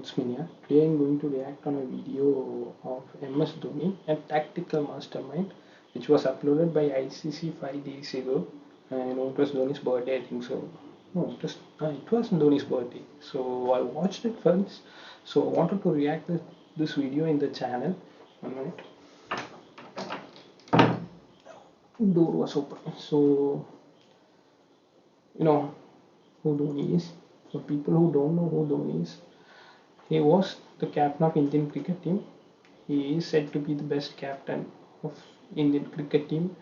Sportsmania. Today I'm going to react on a video of MS Dhoni, a tactical mastermind, which was uploaded by ICC 5 days ago. And it was Dhoni's birthday, I think so. No, it was Dhoni's birthday. So I watched it first. So I wanted to react this video in the channel. 1 minute. Door was open. So you know who Dhoni is. For people who don't know who Dhoni is, he was the captain of Indian cricket team. He is said to be the best captain of Indian cricket team.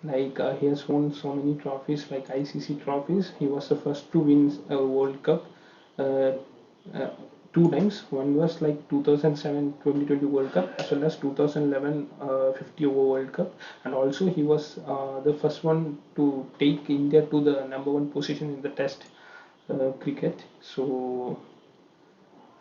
He has won so many trophies, like ICC trophies. He was the first to win a World Cup uh, uh, 2 times. One was like 2007 2020 World Cup, as well as 2011 50 over World Cup, and also he was the first one to take India to the #1 position in the Test cricket. So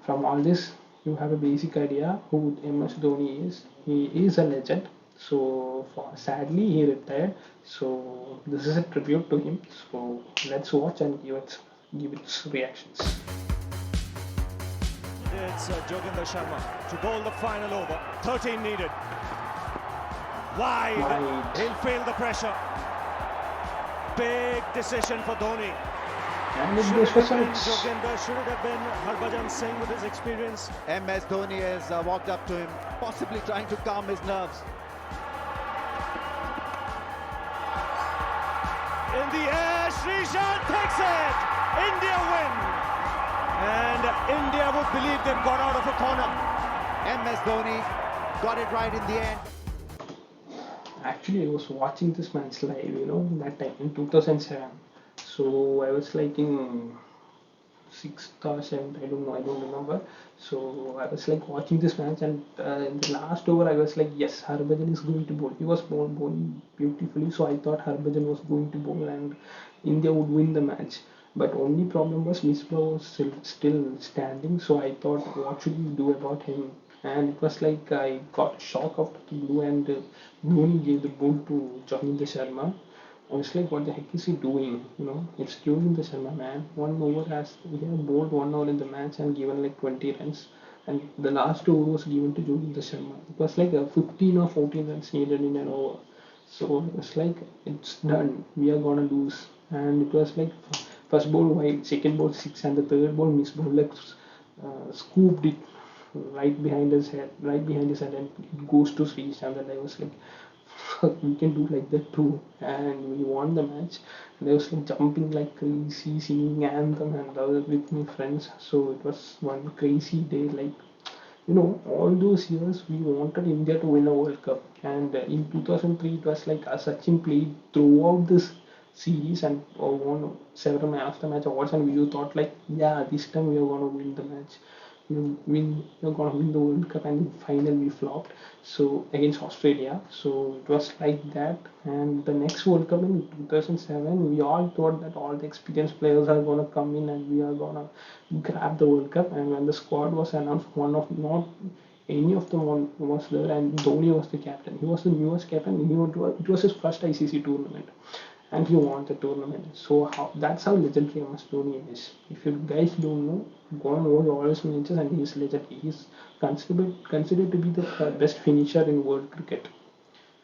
from all this, you have a basic idea who MS Dhoni is. He is a legend. So sadly, he retired. So this is a tribute to him. So let's watch and give its reactions. It's Joginder Sharma to bowl the final over. 13 needed. Wide. He'll feel the pressure. Big decision for Dhoni. And Should it have been Joginder? Should it have been Harbhajan Singh with his experience? MS Dhoni has walked up to him, possibly trying to calm his nerves. In the air, Srishan takes it! India win! And India would believe they've got out of a corner. MS Dhoni got it right in the end. Actually, I was watching this match live, that time in 2007. So I was like in 6th or 7th, I don't remember. So I was like watching this match, and in the last over I was like, yes, Harbhajan is going to bowl. He was bowling beautifully, so I thought Harbhajan was going to bowl and India would win the match. But only problem was Misbah was still standing, so I thought, what should we do about him? And it was like I got shock after the blue, and Dhoni gave the ball to Joginder Sharma. I was like, what the heck is he doing? It's Joginder Sharma, man. He have bowled 1 hour in the match and given like 20 runs. And the last over was given to Joginder Sharma. It was like a 15 or 14 runs needed in an over. So it was like, it's done. We are gonna lose. And it was like first ball wide, second ball 6, and the third ball Misbah scooped it right behind his head, and it goes to Srishan. And I was like, we can do like that too, and we won the match. And I was like jumping like crazy, singing anthem, and I was with my friends. So it was one crazy day. All those years we wanted India to win a World Cup, and in 2003 it was like Sachin played throughout this series and won several man of the match awards, and we thought like, yeah, this time we are gonna win the match. We're gonna win the World Cup, and in final we flopped. So against Australia. So it was like that. And the next World Cup in 2007, we all thought that all the experienced players are gonna come in and we are gonna grab the World Cup. And when the squad was announced, not any of them was there, and Dhoni was the captain. He was the newest captain. It was his first ICC tournament, and he won the tournament. So that's how legendary MS Dhoni is. If you guys don't know, go and watch all his matches, and he is legend. He is considered to be the best finisher in world cricket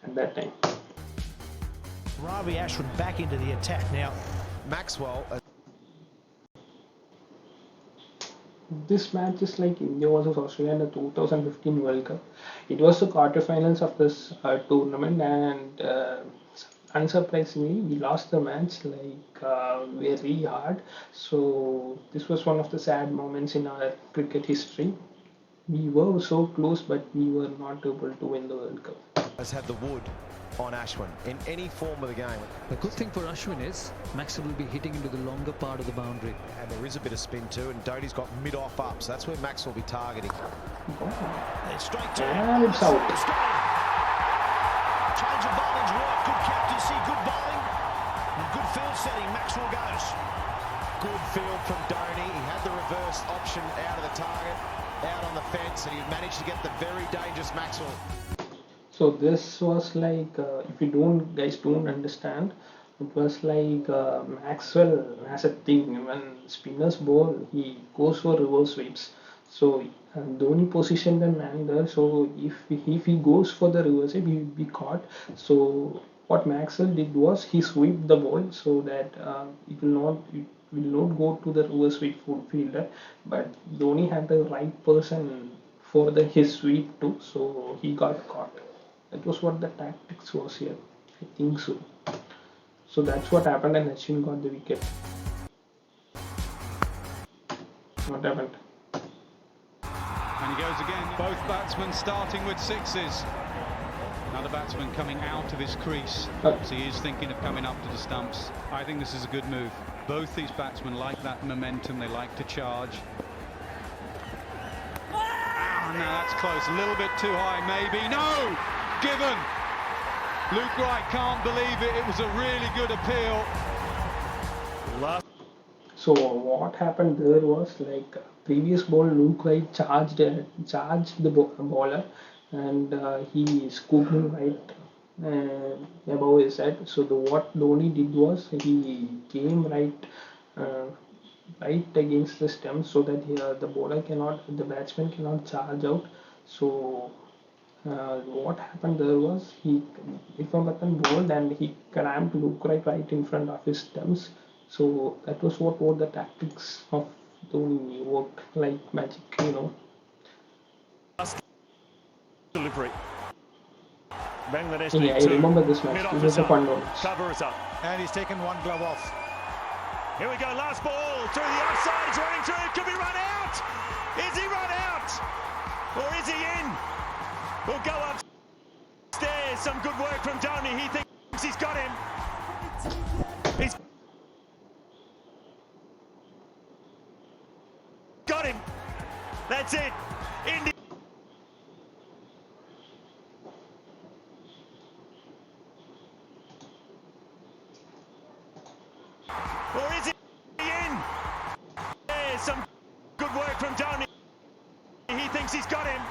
at that time. Ravi Ashwin back into the attack now. Maxwell. This match is like India versus Australia in the 2015 World Cup. It was the quarterfinals of this tournament, and unsurprisingly, we lost the match very hard. So this was one of the sad moments in our cricket history. We were so close, but we were not able to win the World Cup. Has had the wood on Ashwin in any form of the game. The good thing for Ashwin is Maxwell will be hitting into the longer part of the boundary. And there is a bit of spin too, and Dhoni's got mid-off up, so that's where Maxwell will be targeting. It's straight to and it's out. Change of bowling's work. Good captaincy, good bowling, and good field setting. Maxwell goes. Good field from Dhoni. He had the reverse option out of the target, out on the fence, and he managed to get the very dangerous Maxwell. So this was like, if you guys don't understand, it was like Maxwell has a thing. When spinners bowl, he goes for reverse sweeps. So Dhoni positioned the man there. So if he goes for the reverse, he will be caught. So what Maxwell did was he swept the ball so that it will not go to the reverse sweep fielder. But Dhoni had the right person for the his sweep too. So he got caught. That was what the tactics was here. I think so. So that's what happened, and Ashwin got the wicket. What happened? And he goes again. Both batsmen starting with sixes. Another batsman coming out of his crease. So he is thinking of coming up to the stumps. I think this is a good move. Both these batsmen like that momentum. They like to charge. Ah, now that's close. A little bit too high, maybe. No! Given! Luke Wright can't believe it. It was a really good appeal. So what happened there was like previous ball Luke Wright charged the bowler, and he scooped him right above his head. So what Dhoni did was he came right against the stump so that the batsman cannot charge out. So what happened there was Viswanathan bowled and he crammed Luke right in front of his stumps. So that was what the tactics of Dhoni worked like magic. Delivery. Bangladesh Yeah, I remember this match. It was a fun one. Cover us up. And he's taken one glove off. Here we go, last ball through the offside, it's running through, could be run out! Is he run out? Or is he in? We'll go upstairs, some good work from Dhoni, he thinks he's got him. He's got him, that's it, India. Or is he in? There's some good work from Dhoni. He thinks he's got him.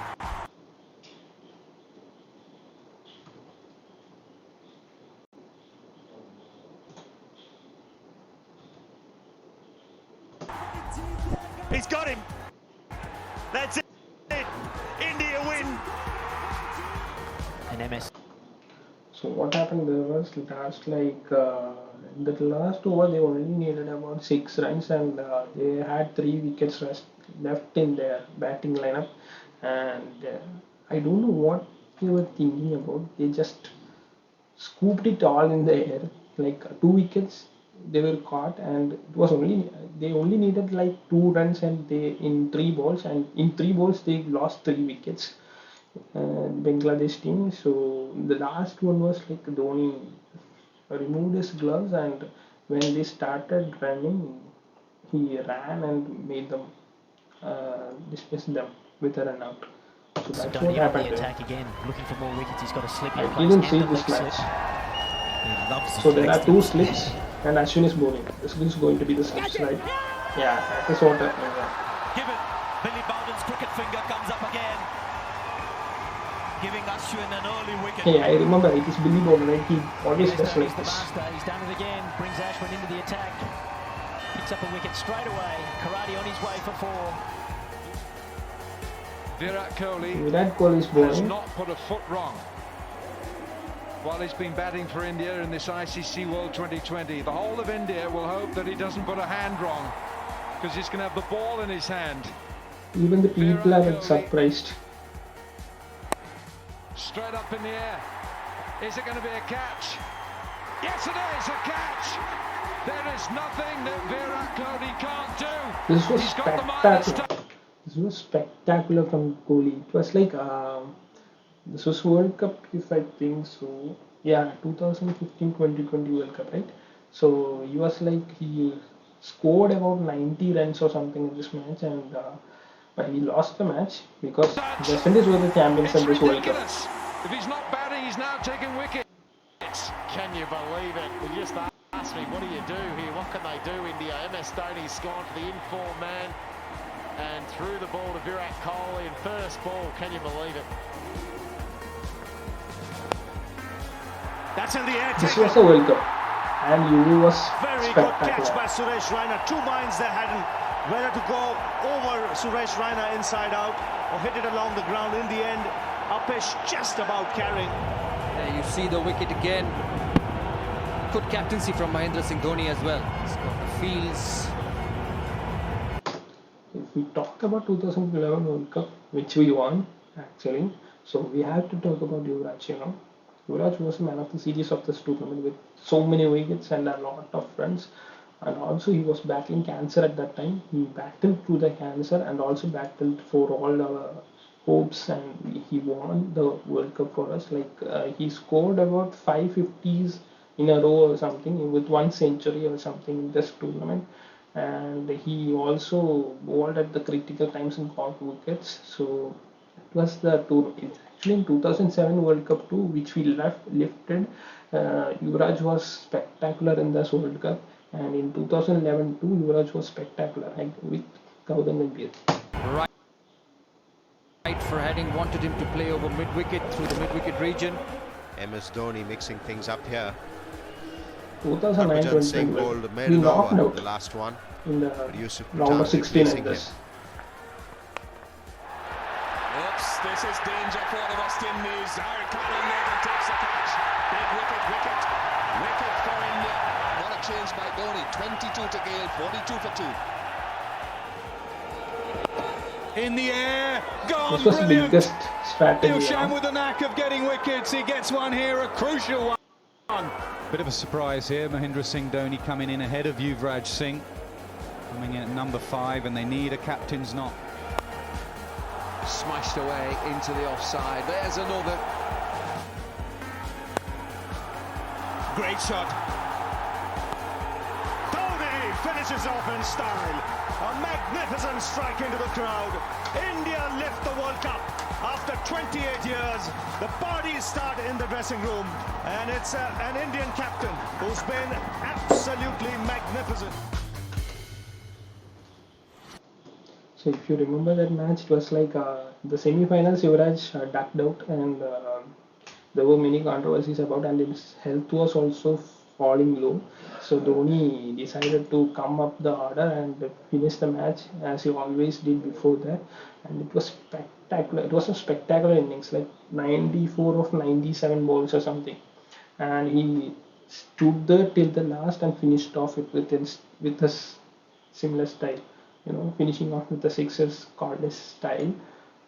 He's got him. That's it. India win. And MS. So what happened there was the last over they only needed about 6 runs, and they had 3 wickets left in their batting lineup, and I don't know what they were thinking about. They just scooped it all in the air, like 2 wickets they were caught, and they only needed like 2 runs, and they in 3 balls, and in 3 balls they lost 3 wickets. Bangladesh team. So the last one was like Dhoni removed his gloves, and when they started running, he ran and made them dismiss them with a run out. So that's Dhoni what on happened the there. attack again, looking for more wickets. He's got a slip in I place didn't and see the this leg match. slip. He loves his So there leg are 2 slips. slips, and Ashwin is bowling. This is going to be the slips, right? Yeah, that is what happened. Given Billy Bowden's cricket finger comes up again, giving Ashwin an early wicket. Hey, I remember it is Billy Bowden, right? He always does He's like the this. master. He's done it again. Brings Ashwin into the attack. Picks up a wicket straight away. Karate on his way for 4. Virat Kohli Virat Kohli is has bowling. not put a foot wrong while he's been batting for India in this ICC World 2020. The whole of India will hope that he doesn't put a hand wrong, because he's going to have the ball in his hand. Even the people are like surprised. Straight up in the air. Is it going to be a catch? Yes, it is a catch. There is nothing that Virat Kohli can't do. This was He's got the minus spectacular. This was spectacular from Kohli. It was like this was World Cup, if I think so. Yeah, 2015-2020 World Cup, right? So he was like he scored about 90 runs or something in this match, and but he lost the match because West Indies were the champions of this World Cup. Ridiculous. If he's not batting, he's now taking wickets. Can you believe it? You just asked me, what do you do here? What can they do, India? MS Dhoni's gone to the in-form man and threw the ball to Virat Kohli in first ball. Can you believe it? That's in the air. This was a World Cup, and UV was Very good catch spectacular. by Suresh Raina. 2 minds they had whether to go over Suresh Raina inside out or hit it along the ground. In the end, Upesh just about carrying. There you see the wicket again. Good captaincy from Mahendra Singh Dhoni as well. He's got the fields. If we talk about 2011 World Cup, which we won actually, so we have to talk about Yuvraj. Yuvraj was man of the series of this tournament with so many wickets and a lot of runs. And also he was battling cancer at that time. He battled through the cancer and also battled for all our hopes, and he won the World Cup for us. He scored about 550s in a row or something with 1 century or something in this tournament. And he also bowled at the critical times and caught wickets. So it was the tour. It's actually in 2007 World Cup too, which we lifted. Yuvraj was spectacular in this World Cup, and in 2011 too, Yuvraj was spectacular with Gautam Gambhir. Right for having wanted him to play over mid-wicket through the mid-wicket region. MS Dhoni mixing things up here. 2009-20 we knocked out the last one in the round of 16 in this. Oops, this is danger for the West Indies. Colin Nathan takes the catch. Big wicket for India. What a change by Dhoni. 22 to Gale, 42 for 2. In the air, gone. This was the biggest strategy. Sham with the knack of getting wickets. He gets one here, a crucial one. Bit of a surprise here. Mahendra Singh Dhoni coming in ahead of Yuvraj Singh, coming in at number 5, and they need a captain's knock. Smashed away into the offside. There's another. Great shot. Dhoni finishes off in style. A magnificent strike into the crowd. India lift the World Cup. After 28 years, the parties start in the dressing room, and it's an Indian captain who's been absolutely magnificent. So if you remember that match, it was like the semi-finals. Yuvraj ducked out, and there were many controversies about, and his health was also falling low. So Dhoni decided to come up the order and finish the match as he always did before that, and it was spectacular. It was a spectacular innings, like 94 of 97 balls or something, and he stood there till the last and finished off it with a similar style. Finishing off with the sixers cordless style.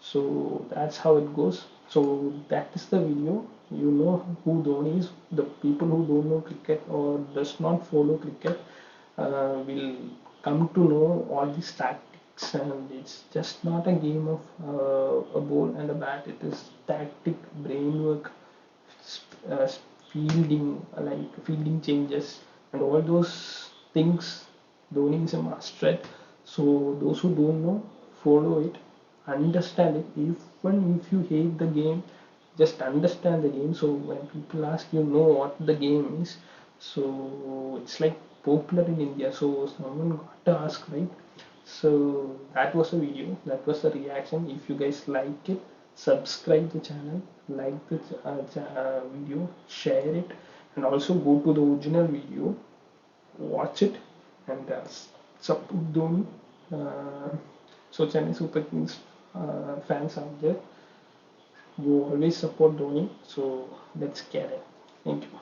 So that's how it goes. So that is the video. You know who Dhoni is. The people who don't know cricket or does not follow cricket will come to know all these tactics, and it's just not a game of a ball and a bat. It is tactic, brain work, fielding changes, and all those things. Dhoni is a master at. So those who don't know, follow it, understand it. Even if you hate the game, just understand the game. So when people ask, you know what the game is. So it's like popular in India. So someone got to ask, right? So that was a video. That was the reaction. If you guys like it, subscribe the channel, like the video, share it, and also go to the original video, watch it, and support Dhoni. So Chennai Super Kings fans out there, you always support Dhoni, so let's get it. Thank you.